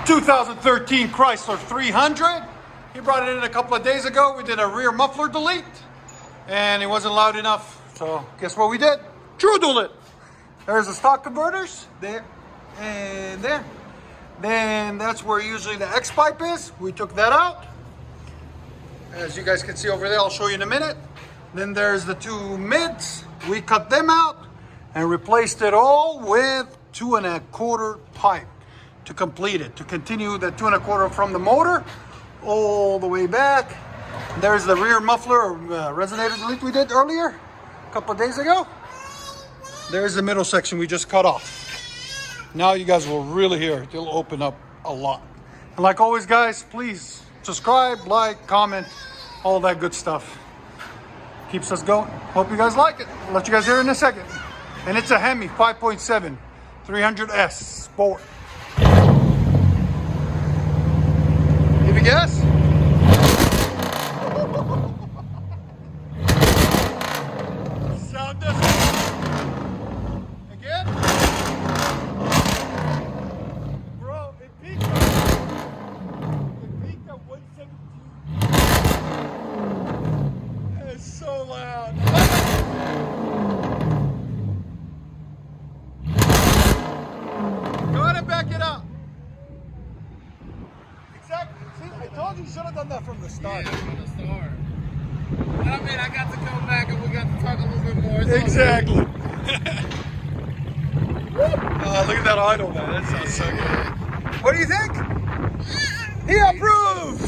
2013 Chrysler 300. He brought it in a couple of days ago. We did a rear muffler delete and it wasn't loud enough. So guess what we did? True dual it. There's the stock converters there and there. Then that's where usually the X pipe is. We took that out. As you guys can see over there, I'll show you in a minute. Then there's the two mids. We cut them out and replaced it all with 2 1/4 pipe to complete it, to continue the 2 1/4 from the motor all the way back. There's the rear muffler resonator delete we did earlier a couple of days ago. There's the middle section we just cut off. Now you guys will really hear it. It'll open up a lot. And like always, guys, please subscribe, like, comment, all that good stuff. Keeps us going. Hope you guys like it. I'll let you guys hear it in a second. And it's a HEMI 5.7 300S Sport. Give a guess? Sound doesn't. Again? Bro, it peaked at 117. It's so loud. Go ahead and back it up. Exactly. See, I told you should have done that from the start. Yeah, from the start. But I mean, I got to come back and we got to talk a little bit more. Exactly. Look at that idle, man. That sounds so good. What do you think? He approves.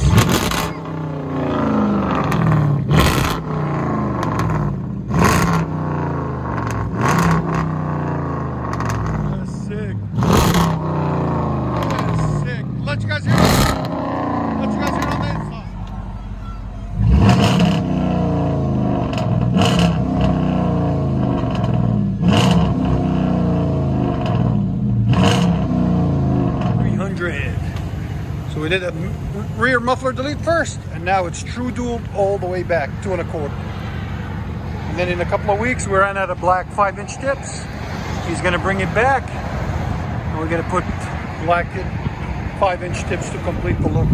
That's sick. That's sick. Let you guys hear it. Let you guys hear it on the inside. So we did a rear muffler delete first, and now it's true dual all the way back, 2 1/4. And then in a couple of weeks, we ran out of black 5-inch tips. He's gonna bring it back, and we're gonna put black 5-inch tips to complete the look.